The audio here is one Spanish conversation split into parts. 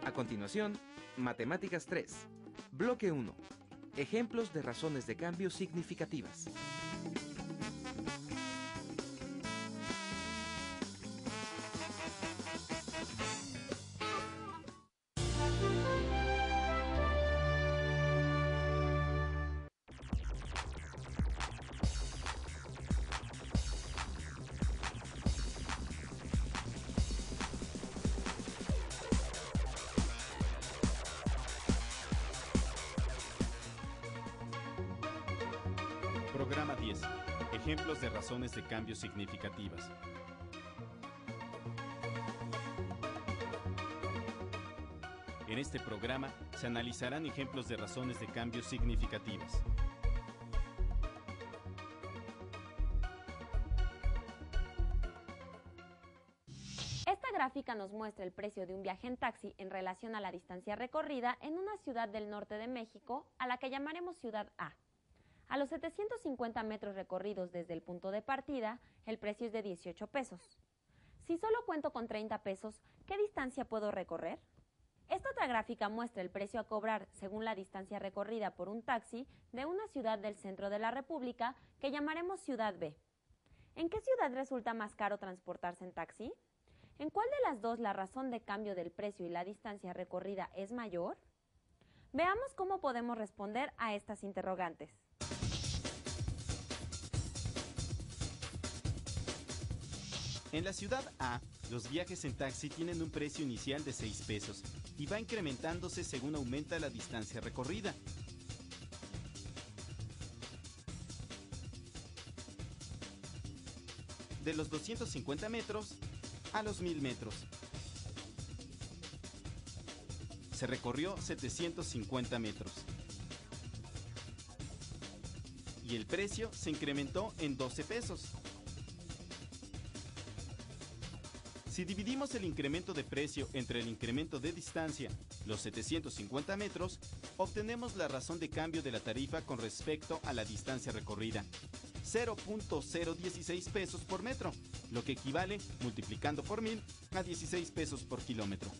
A continuación, Matemáticas 3, Bloque 1. Ejemplos de razones de cambio significativas. Programa 10. Ejemplos de razones de cambio significativas. En este programa se analizarán ejemplos de razones de cambio significativas. Esta gráfica nos muestra el precio de un viaje en taxi en relación a la distancia recorrida en una ciudad del norte de México, a la que llamaremos Ciudad A. A los 750 metros recorridos desde el punto de partida, el precio es de 18 pesos. Si solo cuento con 30 pesos, ¿qué distancia puedo recorrer? Esta otra gráfica muestra el precio a cobrar según la distancia recorrida por un taxi de una ciudad del centro de la República que llamaremos Ciudad B. ¿En qué ciudad resulta más caro transportarse en taxi? ¿En cuál de las dos la razón de cambio del precio y la distancia recorrida es mayor? Veamos cómo podemos responder a estas interrogantes. En la ciudad A, los viajes en taxi tienen un precio inicial de 6 pesos y va incrementándose según aumenta la distancia recorrida. De los 250 metros a los 1000 metros. Se recorrió 750 metros. Y el precio se incrementó en 12 pesos. Si dividimos el incremento de precio entre el incremento de distancia, los 750 metros, obtenemos la razón de cambio de la tarifa con respecto a la distancia recorrida. 0.016 pesos por metro, lo que equivale, multiplicando por 1000, a 16 pesos por kilómetro.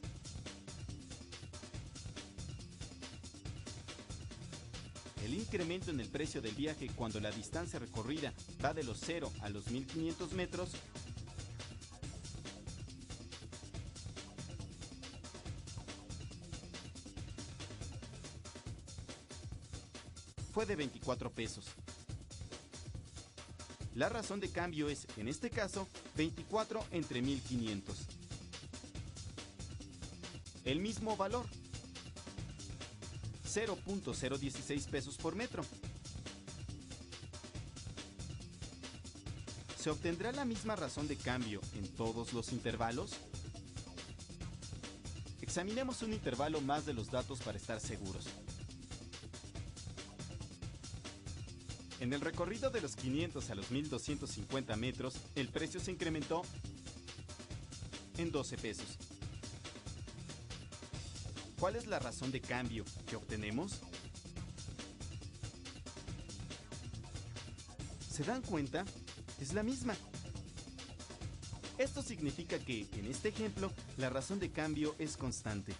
El incremento en el precio del viaje cuando la distancia recorrida va de los 0 a los 1500 metros fue de 24 pesos. La razón de cambio es, en este caso, 24 entre 1500. El mismo valor, 0.016 pesos por metro. ¿Se obtendrá la misma razón de cambio en todos los intervalos? Examinemos un intervalo más de los datos para estar seguros. En el recorrido de los 500 a los 1250 metros, el precio se incrementó en 12 pesos. ¿Cuál es la razón de cambio que obtenemos? ¿Se dan cuenta? Es la misma. Esto significa que, en este ejemplo, la razón de cambio es constante.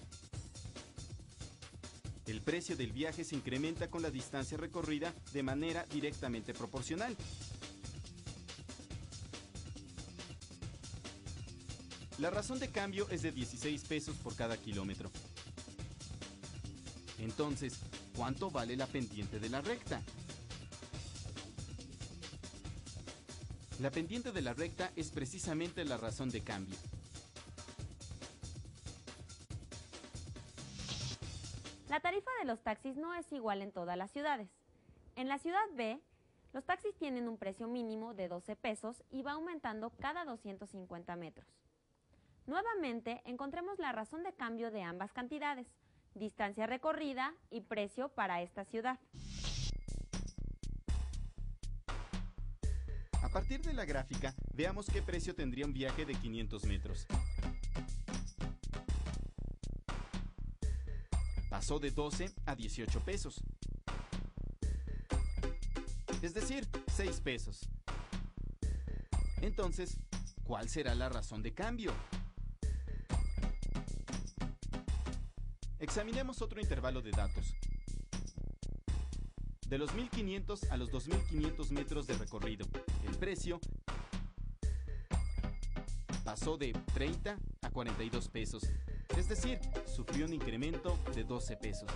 El precio del viaje se incrementa con la distancia recorrida de manera directamente proporcional. La razón de cambio es de 16 pesos por cada kilómetro. Entonces, ¿cuánto vale la pendiente de la recta? La pendiente de la recta es precisamente la razón de cambio. La tarifa de los taxis no es igual en todas las ciudades. En la ciudad B, Los taxis tienen un precio mínimo de 12 pesos y va aumentando cada 250 metros. Nuevamente, encontremos la razón de cambio de ambas cantidades, distancia recorrida y precio para esta ciudad. A partir de la gráfica, veamos qué precio tendría un viaje de 500 metros. Pasó de 12 a 18 pesos. Es decir, 6 pesos. Entonces, ¿cuál será la razón de cambio? Examinemos otro intervalo de datos. De los 1500 a los 2500 metros de recorrido, el precio pasó de 30 a 42 pesos. Es decir, sufrió un incremento de 12 pesos.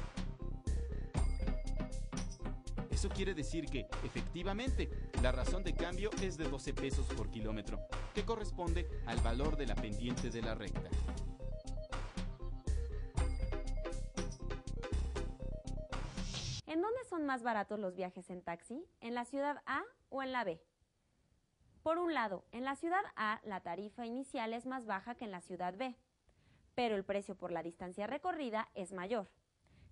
Eso quiere decir que, efectivamente, la razón de cambio es de 12 pesos por kilómetro, que corresponde al valor de la pendiente de la recta. ¿En dónde son más baratos los viajes en taxi? ¿En la ciudad A o en la B? Por un lado, en la ciudad A la tarifa inicial es más baja que en la ciudad B, pero el precio por la distancia recorrida es mayor.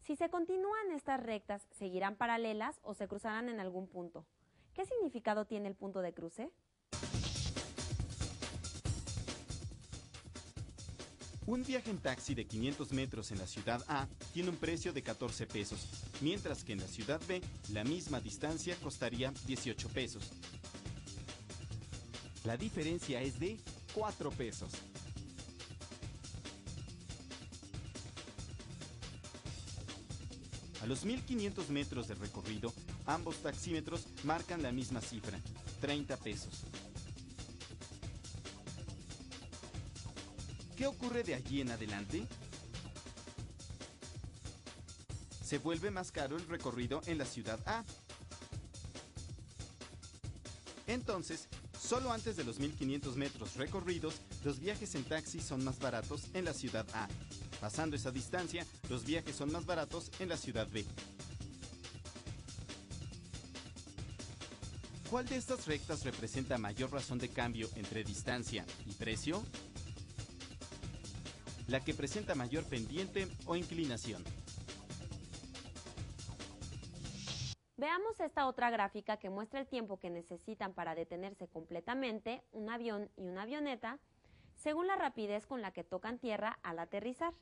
Si se continúan estas rectas, ¿seguirán paralelas o se cruzarán en algún punto? ¿Qué significado tiene el punto de cruce? Un viaje en taxi de 500 metros en la ciudad A tiene un precio de 14 pesos, mientras que en la ciudad B la misma distancia costaría 18 pesos. La diferencia es de 4 pesos. A los 1500 metros de recorrido, ambos taxímetros marcan la misma cifra, 30 pesos. ¿Qué ocurre de allí en adelante? Se vuelve más caro el recorrido en la ciudad A. Entonces, solo antes de los 1500 metros recorridos, los viajes en taxi son más baratos en la ciudad A. Pasando esa distancia, los viajes son más baratos en la ciudad B. ¿Cuál de estas rectas representa mayor razón de cambio entre distancia y precio? La que presenta mayor pendiente o inclinación. Veamos esta otra gráfica que muestra el tiempo que necesitan para detenerse completamente un avión y una avioneta según la rapidez con la que tocan tierra al aterrizar.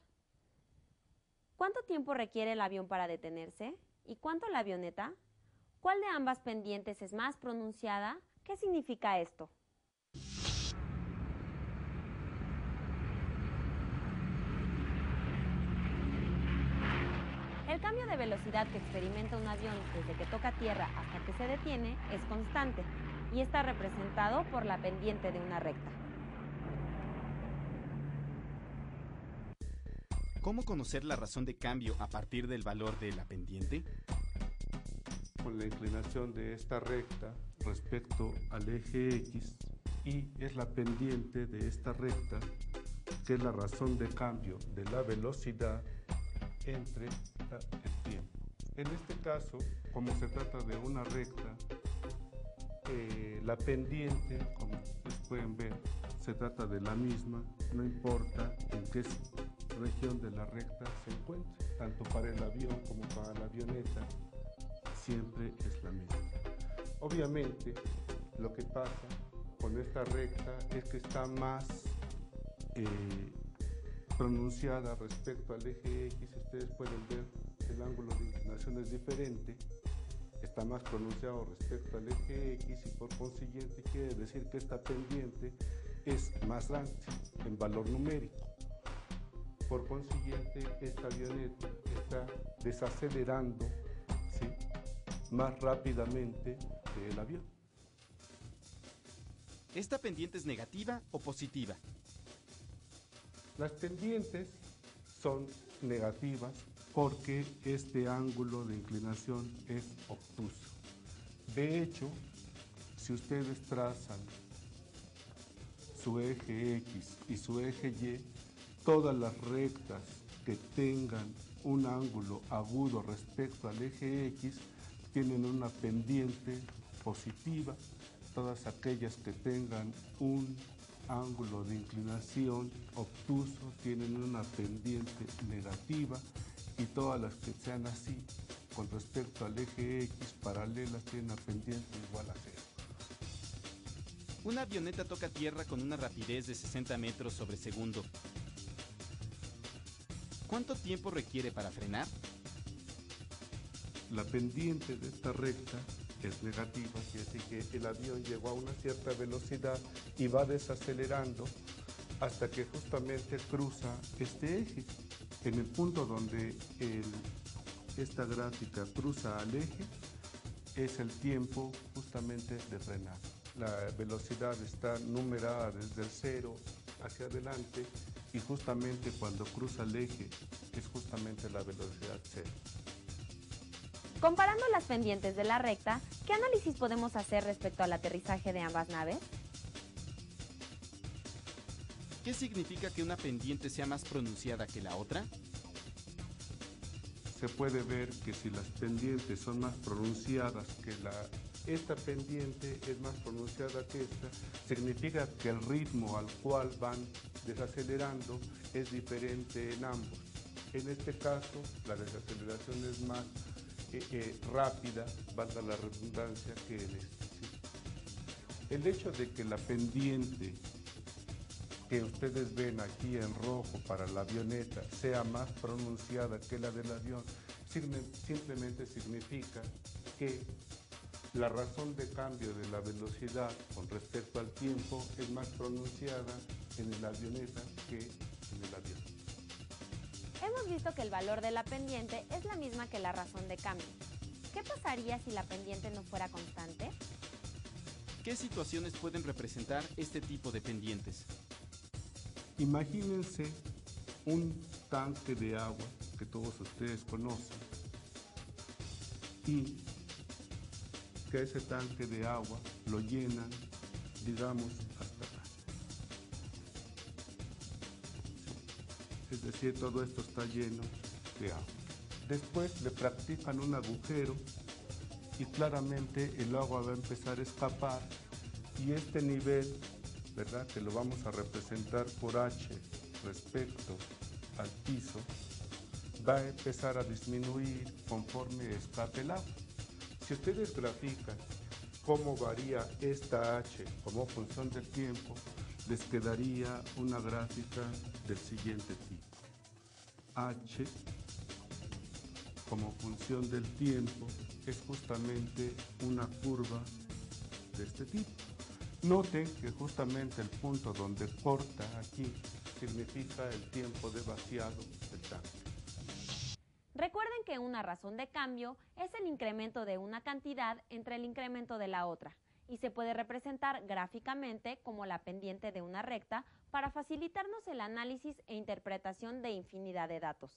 ¿Cuánto tiempo requiere el avión para detenerse? ¿Y cuánto la avioneta? ¿Cuál de ambas pendientes es más pronunciada? ¿Qué significa esto? El cambio de velocidad que experimenta un avión desde que toca tierra hasta que se detiene es constante y está representado por la pendiente de una recta. ¿Cómo conocer la razón de cambio a partir del valor de la pendiente? Con la inclinación de esta recta respecto al eje X, y es la pendiente de esta recta, que es la razón de cambio de la velocidad entre el tiempo. En este caso, como se trata de una recta, la pendiente, como ustedes pueden ver, se trata de la misma, no importa en qué región de la recta se encuentre, tanto para el avión como para la avioneta, siempre es la misma. Obviamente, lo que pasa con esta recta es que está más pronunciada respecto al eje X. Ustedes pueden ver el ángulo de inclinación es diferente, está más pronunciado respecto al eje X y por consiguiente quiere decir que esta pendiente es más grande en valor numérico. Por consiguiente, esta avioneta está desacelerando, ¿sí?, más rápidamente que el avión. ¿Esta pendiente es negativa o positiva? Las pendientes son negativas porque este ángulo de inclinación es obtuso. De hecho, si ustedes trazan su eje X y su eje Y, todas las rectas que tengan un ángulo agudo respecto al eje X tienen una pendiente positiva, todas aquellas que tengan un ángulo de inclinación obtuso tienen una pendiente negativa, y todas las que sean así con respecto al eje X paralelas tienen una pendiente igual a 0. Una avioneta toca tierra con una rapidez de 60 metros sobre segundo. ¿Cuánto tiempo requiere para frenar? La pendiente de esta recta es negativa, quiere decir que el avión llegó a una cierta velocidad y va desacelerando hasta que justamente cruza este eje. En el punto donde esta gráfica cruza al eje es el tiempo justamente de frenar. La velocidad está numerada desde el 0 hacia adelante, y justamente cuando cruza el eje es justamente la velocidad 0. Comparando las pendientes de la recta, ¿qué análisis podemos hacer respecto al aterrizaje de ambas naves? ¿Qué significa que una pendiente sea más pronunciada que la otra? Se puede ver que si las pendientes son más pronunciadas que esta pendiente es más pronunciada que esta, significa que el ritmo al cual van desacelerando es diferente en ambos. En este caso, la desaceleración es más rápida, valga la redundancia, que en este. ¿Sí? El hecho de que la pendiente que ustedes ven aquí en rojo para la avioneta sea más pronunciada que la del avión, simplemente significa que la razón de cambio de la velocidad con respecto al tiempo es más pronunciada en la avioneta que en el avión. Hemos visto que el valor de la pendiente es la misma que la razón de cambio. ¿Qué pasaría si la pendiente no fuera constante? ¿Qué situaciones pueden representar este tipo de pendientes? Imagínense un tanque de agua que todos ustedes conocen, y que ese tanque de agua lo llenan, digamos, hasta acá. Es decir, todo esto está lleno de agua. Después le practican un agujero y claramente el agua va a empezar a escapar, y este nivel, ¿verdad?, que lo vamos a representar por H respecto al piso, va a empezar a disminuir conforme escape el agua. Si ustedes grafican cómo varía esta H como función del tiempo, les quedaría una gráfica del siguiente tipo. H como función del tiempo es justamente una curva de este tipo. Noten que justamente el punto donde corta aquí significa el tiempo de vaciado del tanque. Recuerden que una razón de cambio es el incremento de una cantidad entre el incremento de la otra, y se puede representar gráficamente como la pendiente de una recta para facilitarnos el análisis e interpretación de infinidad de datos.